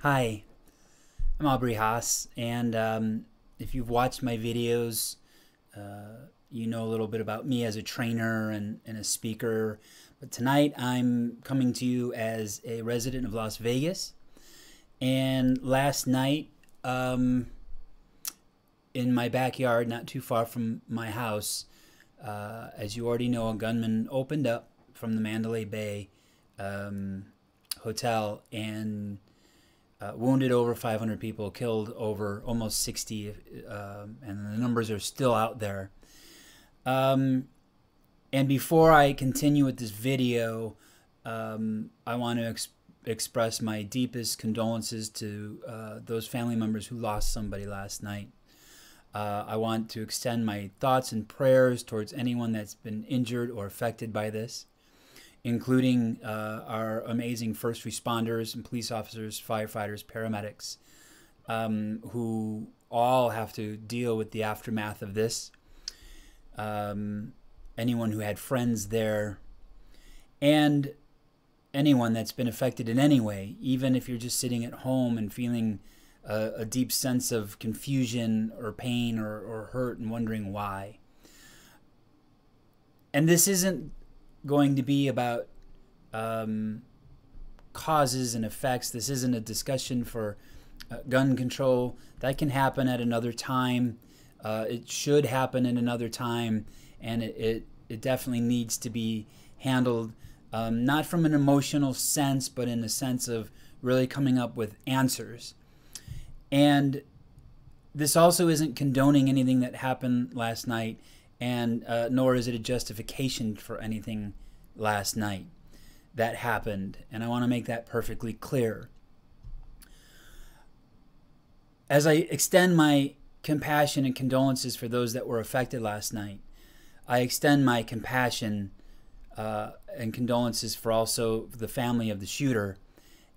Hi, I'm Aubrey Haase, and if you've watched my videos, you know a little bit about me as a trainer and a speaker. But tonight I'm coming to you as a resident of Las Vegas. And last night, in my backyard, not too far from my house, as you already know, a gunman opened up from the Mandalay Bay hotel and wounded over 500 people, killed over almost 60, and the numbers are still out there. And before I continue with this video, I want to express my deepest condolences to those family members who lost somebody last night. I want to extend my thoughts and prayers towards anyone that's been injured or affected by this, including our amazing first responders and police officers, firefighters, paramedics, who all have to deal with the aftermath of this. Anyone who had friends there, and anyone that's been affected in any way, even if you're just sitting at home and feeling a deep sense of confusion or pain or hurt and wondering why. And this isn't going to be about causes and effects. This isn't a discussion for gun control. That can happen at another time. It should happen at another time, and it definitely needs to be handled not from an emotional sense, but in a sense of really coming up with answers. And this also isn't condoning anything that happened last night, and nor is it a justification for anything last night that happened, and I want to make that perfectly clear. As I extend my compassion and condolences for those that were affected last night, I extend my compassion and condolences for also the family of the shooter,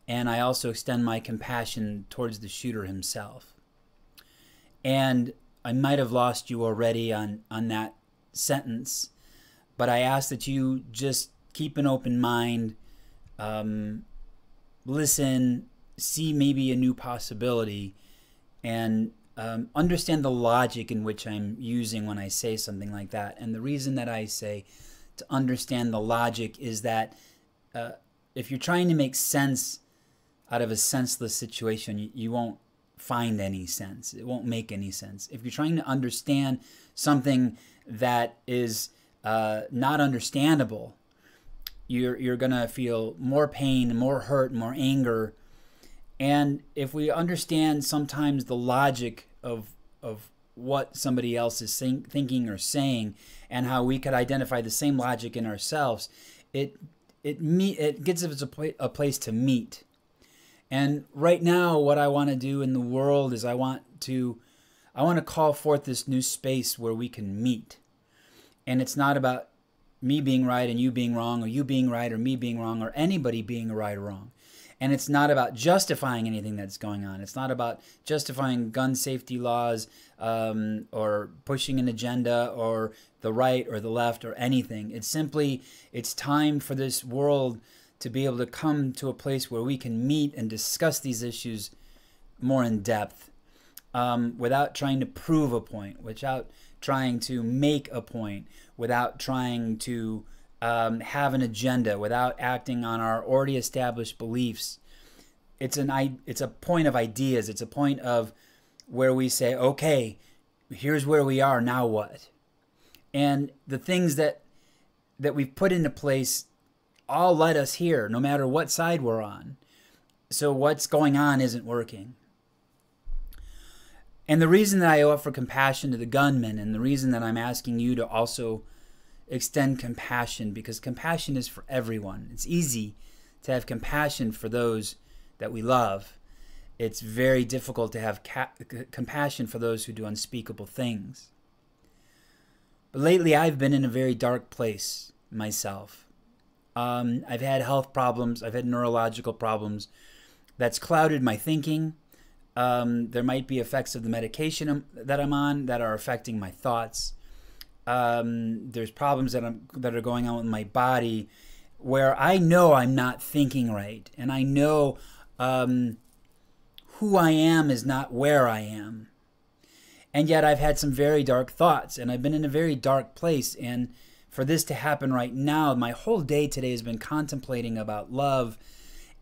and I also extend my compassion towards the shooter himself. And I might have lost you already on that sentence, but I ask that you just keep an open mind, listen, see maybe a new possibility, and understand the logic in which I'm using when I say something like that. And the reason that I say to understand the logic is that if you're trying to make sense out of a senseless situation, you won't find any sense. It won't make any sense. If you're trying to understand something that is not understandable, you're going to feel more pain, more hurt, more anger. And if we understand sometimes the logic of what somebody else is thinking or saying, and how we could identify the same logic in ourselves, it gives us a place to meet. And right now, what I want to do in the world is I want to call forth this new space where we can meet. And it's not about me being right and you being wrong, or you being right or me being wrong, or anybody being right or wrong. And it's not about justifying anything that's going on. It's not about justifying gun safety laws or pushing an agenda or the right or the left or anything. It's simply, it's time for this world to be able to come to a place where we can meet and discuss these issues more in depth, without trying to prove a point, without trying to make a point, without trying to have an agenda, without acting on our already established beliefs. It's a point of ideas. It's a point of where we say, okay, here's where we are, now what? And the things that we've put into place all led us here, no matter what side we're on. So what's going on isn't working. And the reason that I offer compassion to the gunman, and the reason that I'm asking you to also extend compassion, because compassion is for everyone. It's easy to have compassion for those that we love. It's very difficult to have compassion for those who do unspeakable things. But lately I've been in a very dark place myself. I've had health problems. I've had neurological problems. That's clouded my thinking. There might be effects of the medication that I'm on that are affecting my thoughts. There's problems that are going on with my body where I know I'm not thinking right, and I know who I am is not where I am. And yet I've had some very dark thoughts, and I've been in a very dark place. And for this to happen right now, my whole day today has been contemplating about love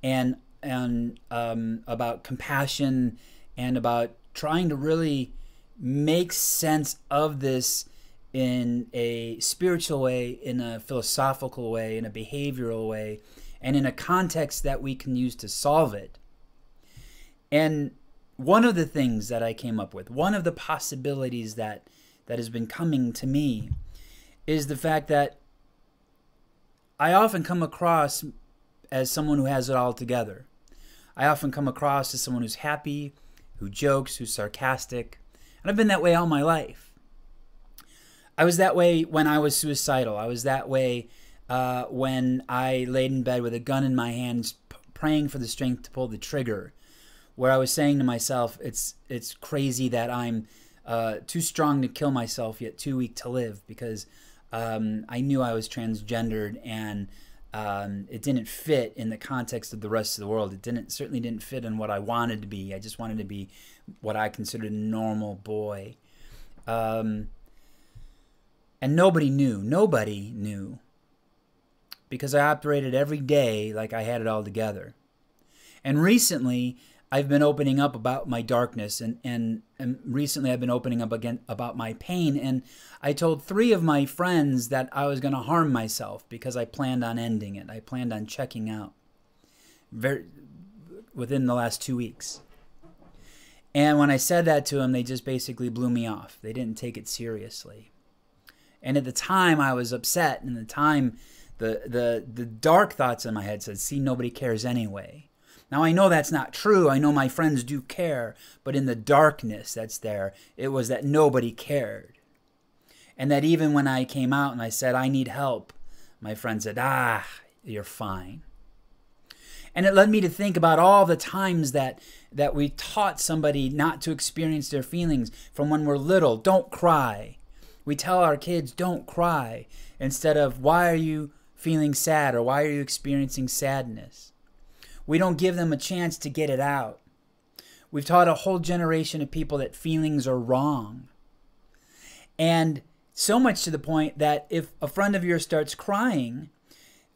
and about compassion and about trying to really make sense of this in a spiritual way, in a philosophical way, in a behavioral way, and in a context that we can use to solve it. And one of the things that I came up with, one of the possibilities that has been coming to me, is the fact that I often come across as someone who has it all together. I often come across as someone who's happy, who jokes, who's sarcastic, and I've been that way all my life. I was that way when I was suicidal. I was that way when I laid in bed with a gun in my hands, praying for the strength to pull the trigger, where I was saying to myself, it's crazy that I'm too strong to kill myself, yet too weak to live, because I knew I was transgendered, and it didn't fit in the context of the rest of the world. It certainly didn't fit in what I wanted to be. I just wanted to be what I considered a normal boy. And nobody knew, because I operated every day like I had it all together. And recently, I've been opening up about my darkness, and recently I've been opening up again about my pain, and I told 3 of my friends that I was going to harm myself because I planned on ending it. I planned on checking out within the last 2 weeks. And when I said that to them, they just basically blew me off. They didn't take it seriously. And at the time, I was upset, and at the time, the dark thoughts in my head said, see, nobody cares anyway. Now, I know that's not true. I know my friends do care, but in the darkness that's there, it was that nobody cared. And that even when I came out and I said, I need help, my friend said, you're fine. And it led me to think about all the times that we taught somebody not to experience their feelings from when we're little. Don't cry. We tell our kids, don't cry, instead of, why are you feeling sad, or why are you experiencing sadness? We don't give them a chance to get it out. We've taught a whole generation of people that feelings are wrong. And so much to the point that if a friend of yours starts crying,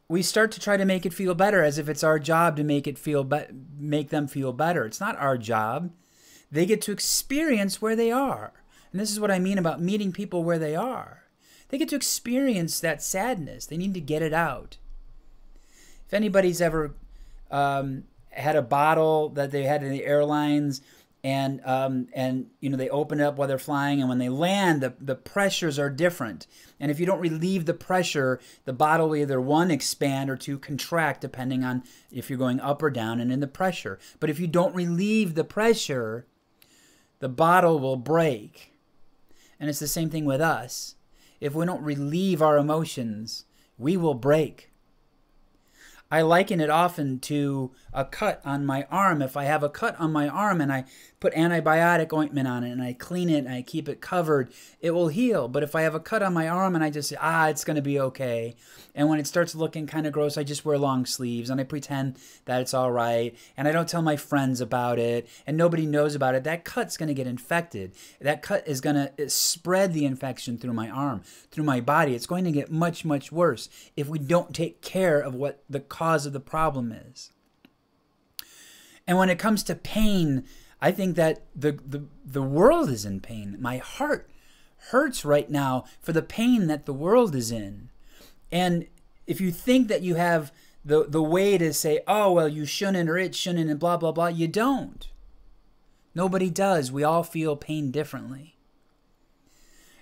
we start to try to make it feel better, as if it's our job to make them feel better. It's not our job. They get to experience where they are. And this is what I mean about meeting people where they are. They get to experience that sadness. They need to get it out. If anybody's ever had a bottle that they had in the airlines, and they open it up while they're flying, and when they land, the pressures are different. And if you don't relieve the pressure, the bottle will either 1, expand, or 2, contract, depending on if you're going up or down and in the pressure. But if you don't relieve the pressure, the bottle will break. And it's the same thing with us. If we don't relieve our emotions, we will break. I liken it often to a cut on my arm. If I have a cut on my arm and I put antibiotic ointment on it and I clean it and I keep it covered, it will heal. But if I have a cut on my arm and I just say, it's going to be okay, and when it starts looking kind of gross, I just wear long sleeves and I pretend that it's all right, and I don't tell my friends about it, and nobody knows about it, that cut's going to get infected. That cut is going to spread the infection through my arm, through my body. It's going to get much, much worse if we don't take care of what the cause of the problem is. And when it comes to pain, I think that the world is in pain. My heart hurts right now for the pain that the world is in. And if you think that you have the way to say, oh, well, you shouldn't, or it shouldn't, and blah, blah, blah, you don't. Nobody does. We all feel pain differently.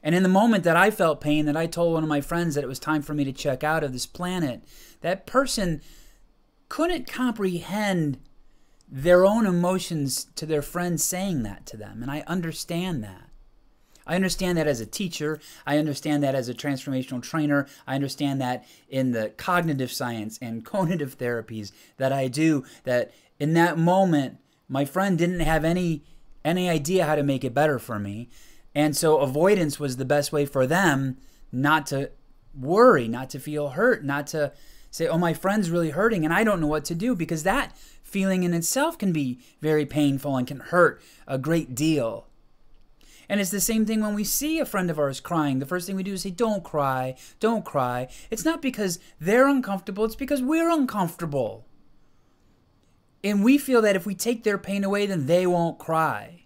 And in the moment that I felt pain, that I told one of my friends that it was time for me to check out of this planet, that person couldn't comprehend their own emotions to their friends saying that to them. And I understand that. I understand that as a teacher. I understand that as a transformational trainer. I understand that in the cognitive science and cognitive therapies that I do, that in that moment, my friend didn't have any idea how to make it better for me. And so avoidance was the best way for them not to worry, not to feel hurt, not to Say, oh, my friend's really hurting and I don't know what to do, because that feeling in itself can be very painful and can hurt a great deal. And it's the same thing when we see a friend of ours crying. The first thing we do is say, don't cry, don't cry. It's not because they're uncomfortable, it's because we're uncomfortable. And we feel that if we take their pain away, then they won't cry.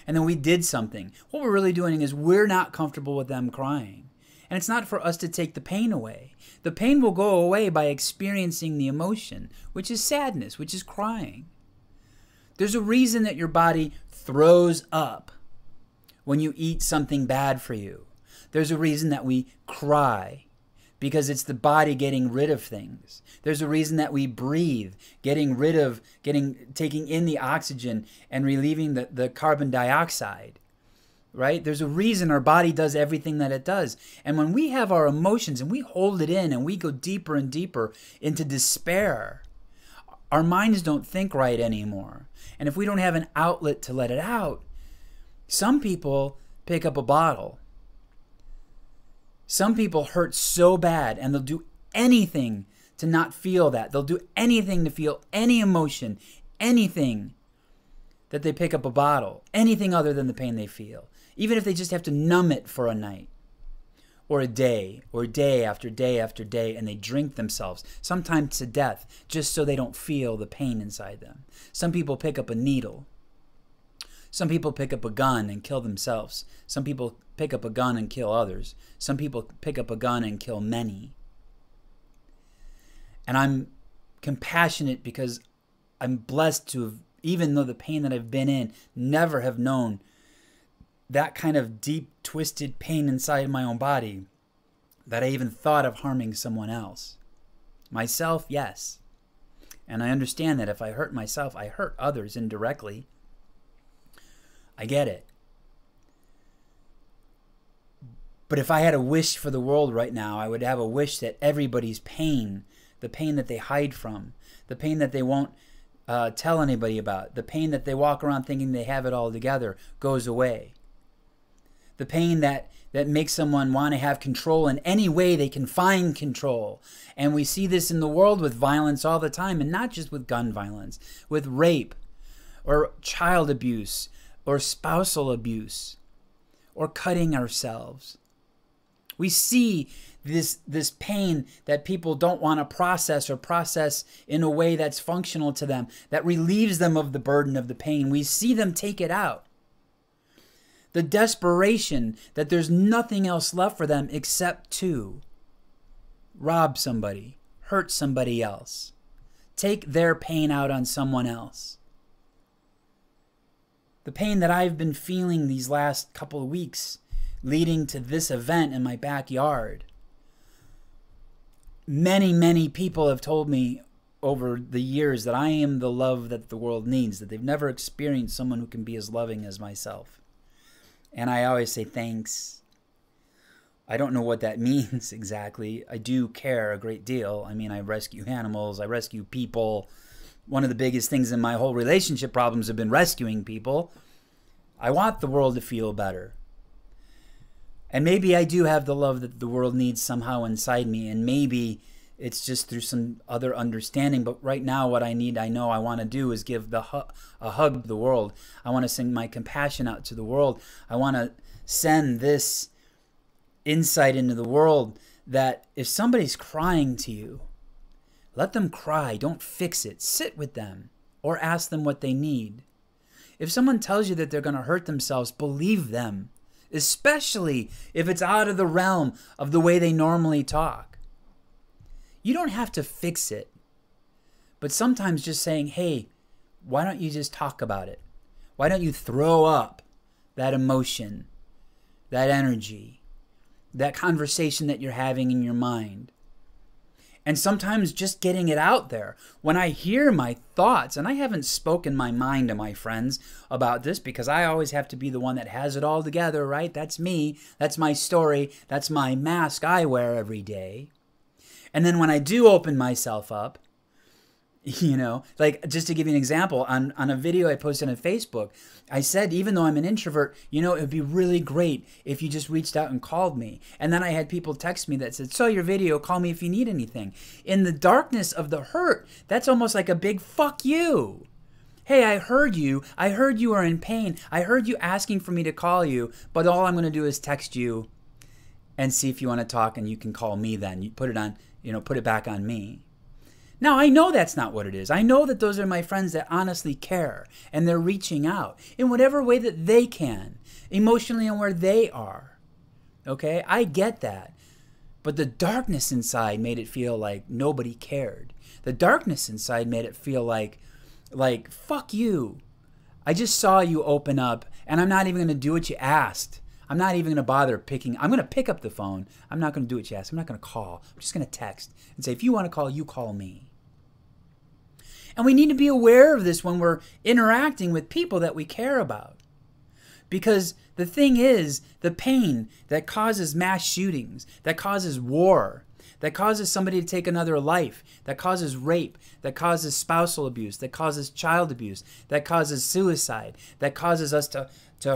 And then we did something. What we're really doing is we're not comfortable with them crying. And it's not for us to take the pain away. The pain will go away by experiencing the emotion, which is sadness, which is crying. There's a reason that your body throws up when you eat something bad for you. There's a reason that we cry, because it's the body getting rid of things. There's a reason that we breathe, taking in the oxygen and relieving the carbon dioxide, right? There's a reason our body does everything that it does. And when we have our emotions and we hold it in and we go deeper and deeper into despair, our minds don't think right anymore. And if we don't have an outlet to let it out, some people pick up a bottle. Some people hurt so bad and they'll do anything to not feel that. They'll do anything to feel any emotion, anything, that they pick up a bottle, anything other than the pain they feel. Even if they just have to numb it for a night or a day or day after day after day, and they drink themselves, sometimes to death, just so they don't feel the pain inside them. Some people pick up a needle. Some people pick up a gun and kill themselves. Some people pick up a gun and kill others. Some people pick up a gun and kill many. And I'm compassionate because I'm blessed to have, even though the pain that I've been in, never have known that kind of deep, twisted pain inside my own body that I even thought of harming someone else. Myself, yes. And I understand that if I hurt myself, I hurt others indirectly. I get it. But if I had a wish for the world right now, I would have a wish that everybody's pain, the pain that they hide from, the pain that they won't tell anybody about, the pain that they walk around thinking they have it all together, goes away. The pain that makes someone want to have control in any way they can find control. And we see this in the world with violence all the time, and not just with gun violence, with rape or child abuse or spousal abuse or cutting ourselves. We see this pain that people don't want to process in a way that's functional to them, that relieves them of the burden of the pain. We see them take it out. The desperation that there's nothing else left for them except to rob somebody, hurt somebody else, take their pain out on someone else. The pain that I've been feeling these last couple of weeks leading to this event in my backyard. Many, many people have told me over the years that I am the love that the world needs, that they've never experienced someone who can be as loving as myself. And I always say thanks. I don't know what that means exactly. I do care a great deal. I mean, I rescue animals, I rescue people. One of the biggest things in my whole relationship problems have been rescuing people. I want the world to feel better. And maybe I do have the love that the world needs somehow inside me, and maybe it's just through some other understanding. But right now what I know I want to do is give a hug to the world. I want to send my compassion out to the world. I want to send this insight into the world that if somebody's crying to you, let them cry. Don't fix it. Sit with them or ask them what they need. If someone tells you that they're going to hurt themselves, believe them, especially if it's out of the realm of the way they normally talk. You don't have to fix it, but sometimes just saying, hey, why don't you just talk about it? Why don't you throw up that emotion, that energy, that conversation that you're having in your mind? And sometimes just getting it out there. When I hear my thoughts, and I haven't spoken my mind to my friends about this because I always have to be the one that has it all together, right? That's me. That's my story. That's my mask I wear every day. And then when I do open myself up, You know, like just to give you an example, on a video I posted on Facebook, I said, even though I'm an introvert, you know, it would be really great if you just reached out and called me. And then I had people text me that said, saw your video, call me if you need anything. In the darkness of the hurt, that's almost like a big fuck you. Hey, I heard you are in pain. I heard you asking for me to call you, but all I'm going to do is text you and see if you want to talk, and you can call me then. You put it on, you know, put it back on me. Now, I know that's not what it is. I know that those are my friends that honestly care, and they're reaching out in whatever way that they can, emotionally and where they are. Okay? I get that. But the darkness inside made it feel like nobody cared. The darkness inside made it feel like fuck you. I just saw you open up, and I'm not even going to do what you asked. I'm not even going to bother picking. I'm going to pick up the phone. I'm not going to do what you asked. I'm not going to call. I'm just going to text and say, if you want to call, you call me. And we need to be aware of this when we're interacting with people that we care about. Because the thing is, the pain that causes mass shootings, that causes war, that causes somebody to take another life, that causes rape, that causes spousal abuse, that causes child abuse, that causes suicide, that causes us to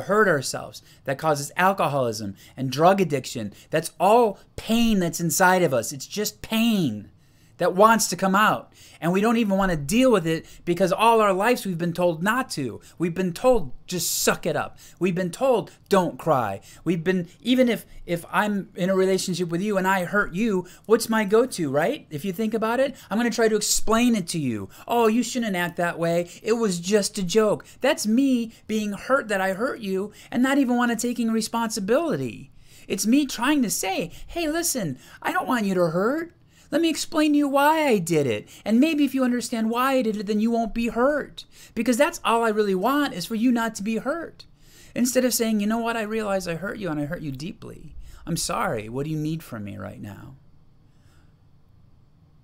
hurt ourselves, that causes alcoholism and drug addiction. That's all pain that's inside of us. It's just pain that wants to come out. And we don't even want to deal with it because all our lives we've been told not to. We've been told, just suck it up. We've been told, don't cry. We've been, even if I'm in a relationship with you and I hurt you, what's my go-to, right? If you think about it, I'm going to try to explain it to you. Oh, you shouldn't act that way. It was just a joke. That's me being hurt that I hurt you and not even want to taking responsibility. It's me trying to say, hey, listen, I don't want you to hurt. Let me explain to you why I did it. And maybe if you understand why I did it, then you won't be hurt. Because that's all I really want, is for you not to be hurt. Instead of saying, you know what, I realize I hurt you and I hurt you deeply. I'm sorry. What do you need from me right now?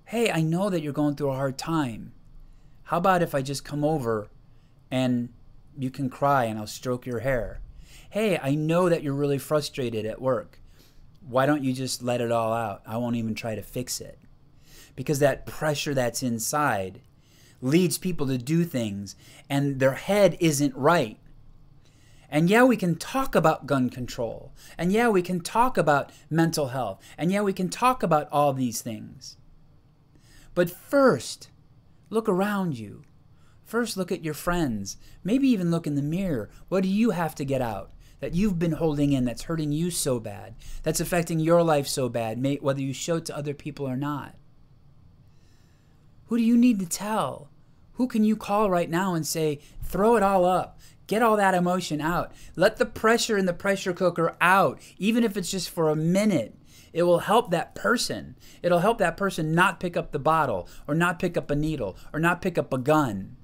Hey, I know that you're going through a hard time. How about if I just come over and you can cry and I'll stroke your hair? Hey, I know that you're really frustrated at work. Why don't you just let it all out? I won't even try to fix it. Because that pressure that's inside leads people to do things and their head isn't right. And yeah, we can talk about gun control. And yeah, we can talk about mental health. And yeah, we can talk about all these things. But first, look around you. First, look at your friends. Maybe even look in the mirror. What do you have to get out that you've been holding in that's hurting you so bad, that's affecting your life so bad, whether you show it to other people or not? Who do you need to tell? Who can you call right now and say, throw it all up, get all that emotion out, let the pressure in the pressure cooker out, even if it's just for a minute. It will help that person. It'll help that person not pick up the bottle or not pick up a needle or not pick up a gun.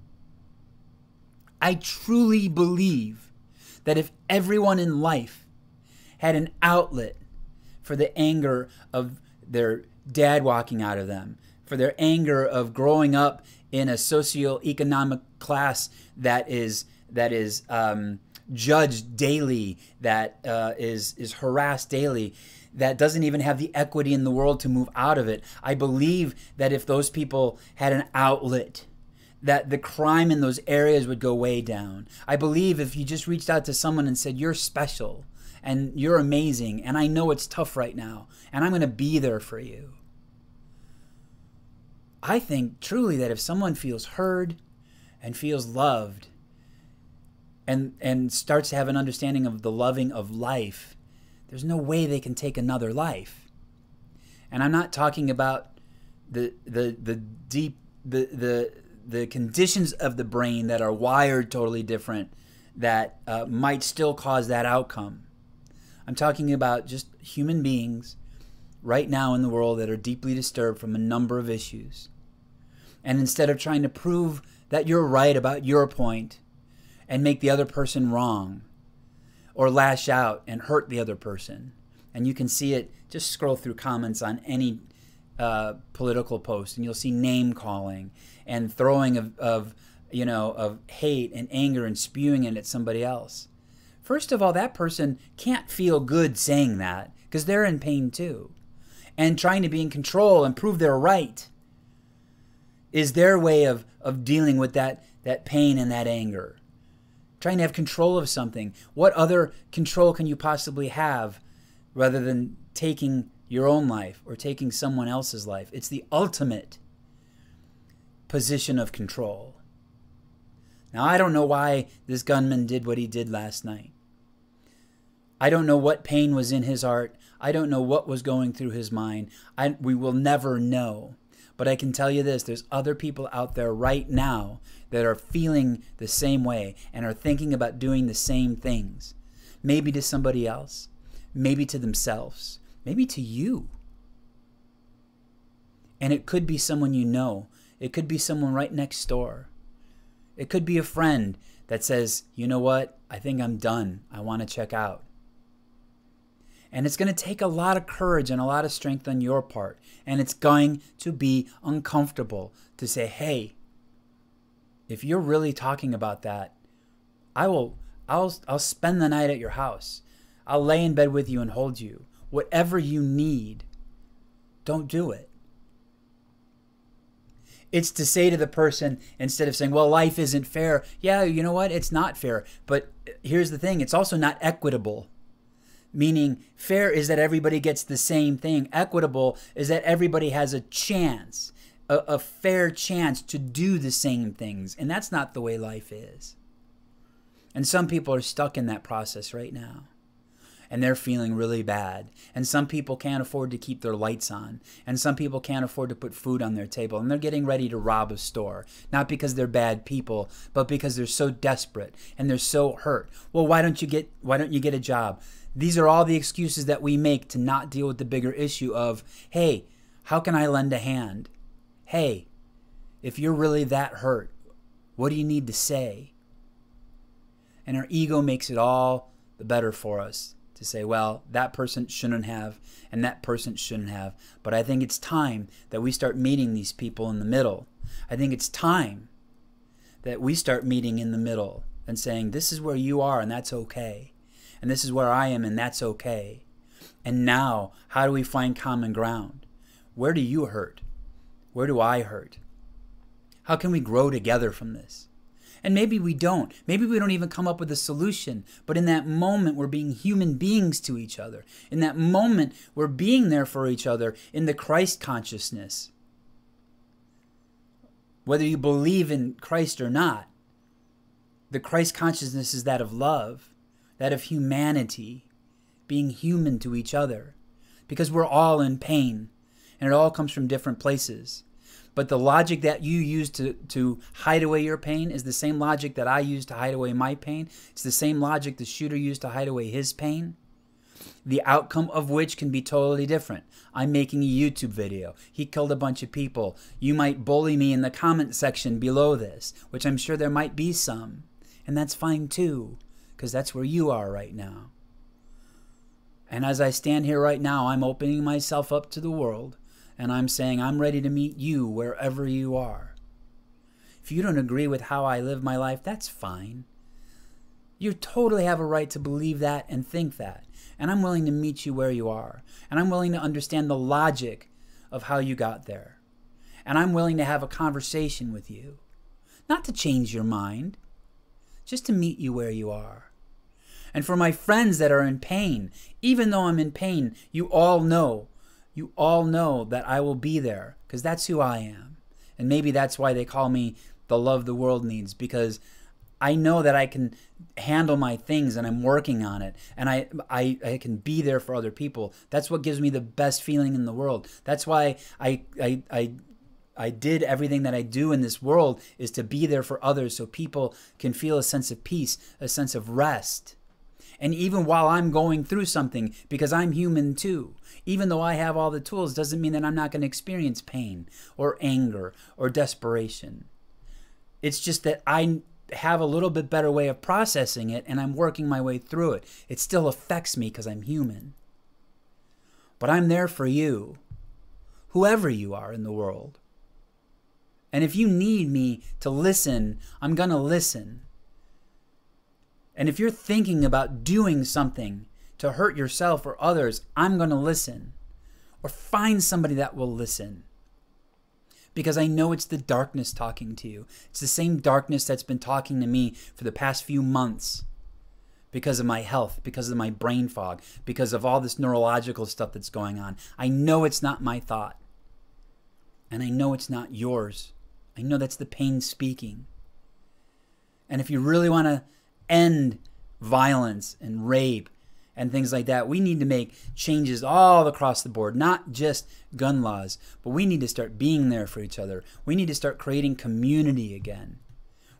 I truly believe that if everyone in life had an outlet for the anger of their dad walking out of them, for their anger of growing up in a socioeconomic class that is judged daily, that is harassed daily, that doesn't even have the equity in the world to move out of it. I believe that if those people had an outlet, that the crime in those areas would go way down. I believe if you just reached out to someone and said, you're special and you're amazing and I know it's tough right now and I'm going to be there for you. I think truly that if someone feels heard and feels loved and starts to have an understanding of the loving of life, there's no way they can take another life. And I'm not talking about the conditions of the brain that are wired totally different that might still cause that outcome. I'm talking about just human beings right now in the world that are deeply disturbed from a number of issues. And instead of trying to prove that you're right about your point and make the other person wrong or lash out and hurt the other person, and you can see it, just scroll through comments on any political post and you'll see name calling and throwing of hate and anger and spewing it at somebody else. First of all, that person can't feel good saying that because they're in pain too and trying to be in control and prove they're right. is their way of dealing with that pain and that anger. Trying to have control of something. What other control can you possibly have rather than taking your own life or taking someone else's life? It's the ultimate position of control. Now, I don't know why this gunman did what he did last night. I don't know what pain was in his heart. I don't know what was going through his mind. We will never know. But I can tell you this, there's other people out there right now that are feeling the same way and are thinking about doing the same things. Maybe to somebody else, maybe to themselves, maybe to you. And it could be someone you know. It could be someone right next door. It could be a friend that says, you know what, I think I'm done. I want to check out. And it's going to take a lot of courage and a lot of strength on your part. And it's going to be uncomfortable to say, hey, if you're really talking about that, I'll spend the night at your house. I'll lay in bed with you and hold you. Whatever you need, don't do it. It's to say to the person, instead of saying, well, life isn't fair. Yeah, you know what? It's not fair. But here's the thing. It's also not equitable. Meaning fair is that everybody gets the same thing. Equitable is that everybody has a chance, a fair chance to do the same things. And that's not the way life is. And some people are stuck in that process right now. And they're feeling really bad. And some people can't afford to keep their lights on. And some people can't afford to put food on their table. And they're getting ready to rob a store. Not because they're bad people, but because they're so desperate and they're so hurt. Well, why don't you get a job? These are all the excuses that we make to not deal with the bigger issue of, hey, how can I lend a hand? Hey, if you're really that hurt, what do you need to say? And our ego makes it all the better for us to say, well, that person shouldn't have and that person shouldn't have. But I think it's time that we start meeting these people in the middle. I think it's time that we start meeting in the middle and saying, this is where you are and that's okay. And this is where I am, and that's okay. And now, how do we find common ground? Where do you hurt? Where do I hurt? How can we grow together from this? And maybe we don't. Maybe we don't even come up with a solution. But in that moment, we're being human beings to each other. In that moment, we're being there for each other in the Christ consciousness. Whether you believe in Christ or not, the Christ consciousness is that of love. That of humanity, being human to each other, because we're all in pain, and it all comes from different places. But the logic that you use to hide away your pain is the same logic that I use to hide away my pain. It's the same logic the shooter used to hide away his pain, the outcome of which can be totally different. I'm making a YouTube video. He killed a bunch of people. You might bully me in the comment section below this, which I'm sure there might be some, and that's fine too. Because that's where you are right now. And as I stand here right now, I'm opening myself up to the world. And I'm saying I'm ready to meet you wherever you are. If you don't agree with how I live my life, that's fine. You totally have a right to believe that and think that. And I'm willing to meet you where you are. And I'm willing to understand the logic of how you got there. And I'm willing to have a conversation with you. Not to change your mind. Just to meet you where you are. And for my friends that are in pain, even though I'm in pain, you all know that I will be there because that's who I am. And maybe that's why they call me the love the world needs, because I know that I can handle my things and I'm working on it. And I can be there for other people. That's what gives me the best feeling in the world. That's why I did everything that I do in this world, is to be there for others so people can feel a sense of peace, a sense of rest. And even while I'm going through something, because I'm human too, even though I have all the tools, doesn't mean that I'm not going to experience pain or anger or desperation. It's just that I have a little bit better way of processing it and I'm working my way through it. It still affects me because I'm human. But I'm there for you, whoever you are in the world. And if you need me to listen, I'm going to listen. And if you're thinking about doing something to hurt yourself or others, I'm going to listen. Or find somebody that will listen. because I know it's the darkness talking to you. It's the same darkness that's been talking to me for the past few months because of my health, because of my brain fog, because of all this neurological stuff that's going on. I know it's not my thought, and I know it's not yours. I know that's the pain speaking. And if you really want to end violence and rape and things like that, we need to make changes all across the board, not just gun laws, but we need to start being there for each other. We need to start creating community again.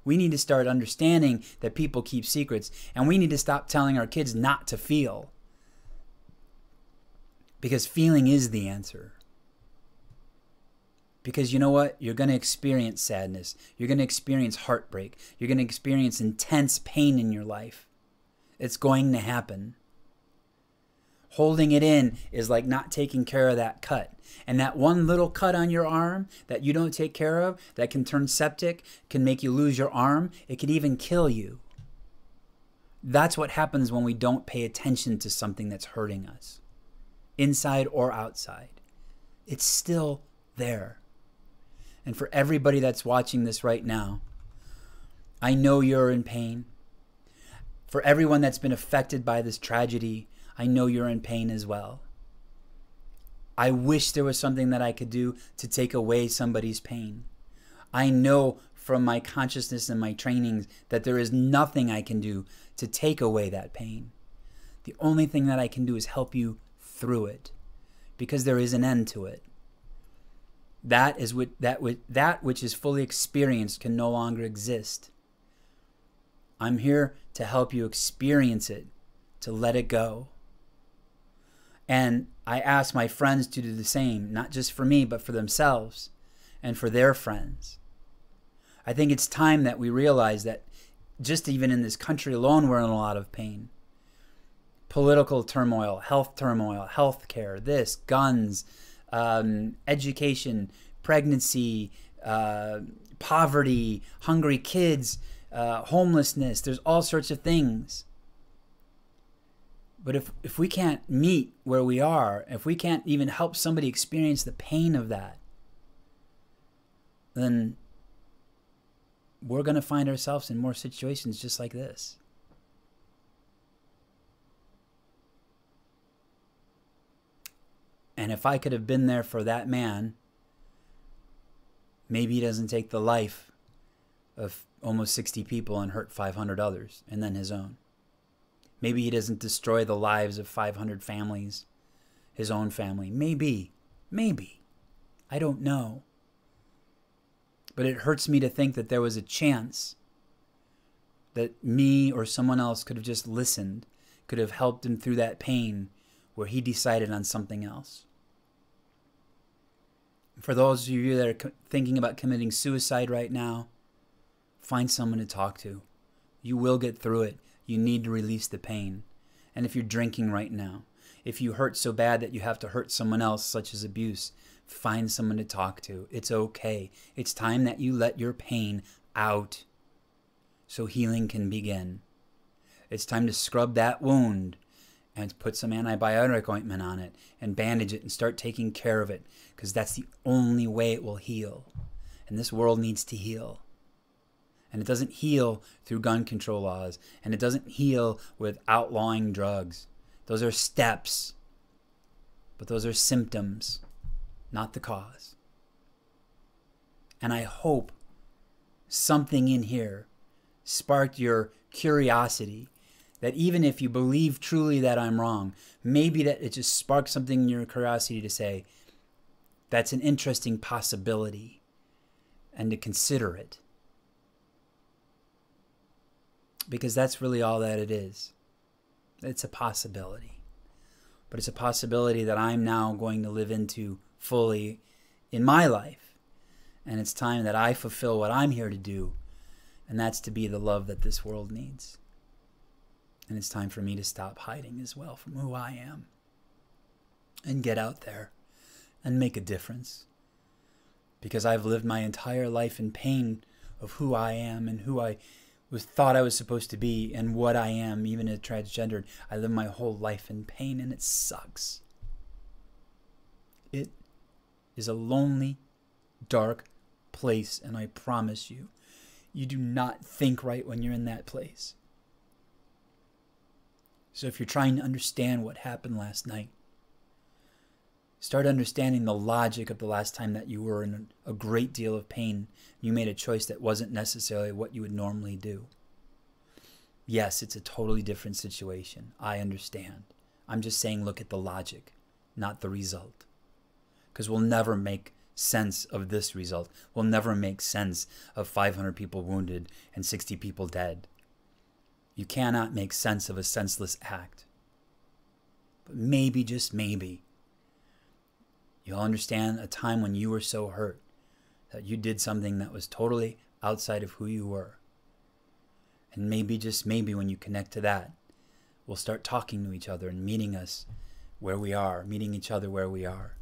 We need to start understanding that people keep secrets, and we need to stop telling our kids not to feel, because feeling is the answer. Because you know what? You're going to experience sadness. You're going to experience heartbreak. You're going to experience intense pain in your life. It's going to happen. Holding it in is like not taking care of that cut. And that one little cut on your arm that you don't take care of, that can turn septic, can make you lose your arm. It could even kill you. That's what happens when we don't pay attention to something that's hurting us, inside or outside. It's still there. And for everybody that's watching this right now, I know you're in pain. For everyone that's been affected by this tragedy, I know you're in pain as well. I wish there was something that I could do to take away somebody's pain. I know from my consciousness and my trainings that there is nothing I can do to take away that pain. The only thing that I can do is help you through it, because there is an end to it. That which is fully experienced can no longer exist. I'm here to help you experience it, to let it go. And I ask my friends to do the same, not just for me, but for themselves and for their friends. I think it's time that we realize that just even in this country alone, we're in a lot of pain. Political turmoil, health care, this, guns, education, pregnancy, poverty, hungry kids, homelessness. There's all sorts of things. But if we can't meet where we are, if we can't even help somebody experience the pain of that, then we're going to find ourselves in more situations just like this. And if I could have been there for that man, maybe he doesn't take the life of almost 60 people and hurt 500 others, and then his own. Maybe he doesn't destroy the lives of 500 families, his own family. Maybe. I don't know. But it hurts me to think that there was a chance that me or someone else could have just listened, could have helped him through that pain where he decided on something else. For those of you that are thinking about committing suicide right now, find someone to talk to. You will get through it. You need to release the pain. And if you're drinking right now, if you hurt so bad that you have to hurt someone else, such as abuse, find someone to talk to. It's okay. It's time that you let your pain out so healing can begin. It's time to scrub that wound and put some antibiotic ointment on it and bandage it and start taking care of it, because that's the only way it will heal. And this world needs to heal. And it doesn't heal through gun control laws. And it doesn't heal with outlawing drugs. Those are steps. But those are symptoms, not the cause. And I hope something in here sparked your curiosity, that even if you believe truly that I'm wrong, maybe that it just sparked something in your curiosity to say, that's an interesting possibility, and to consider it. Because that's really all that it is. It's a possibility. But it's a possibility that I'm now going to live into fully in my life. And it's time that I fulfill what I'm here to do. And that's to be the love that this world needs. And it's time for me to stop hiding as well from who I am. And get out there and make a difference. Because I've lived my entire life in pain of who I am and who I thought I was supposed to be and what I am, even as transgendered. I live my whole life in pain, and it sucks. It is a lonely, dark place, and I promise you, you do not think right when you're in that place. So if you're trying to understand what happened last night, start understanding the logic of the last time that you were in a great deal of pain. You made a choice that wasn't necessarily what you would normally do. Yes, it's a totally different situation. I understand. I'm just saying look at the logic, not the result. Because we'll never make sense of this result. We'll never make sense of 500 people wounded and 60 people dead. You cannot make sense of a senseless act. But maybe, just maybe, you'll understand a time when you were so hurt that you did something that was totally outside of who you were. And maybe, just maybe, when you connect to that, we'll start talking to each other and meeting us where we are, meeting each other where we are.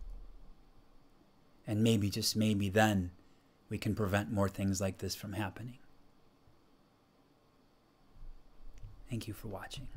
And maybe, just maybe, then we can prevent more things like this from happening. Thank you for watching.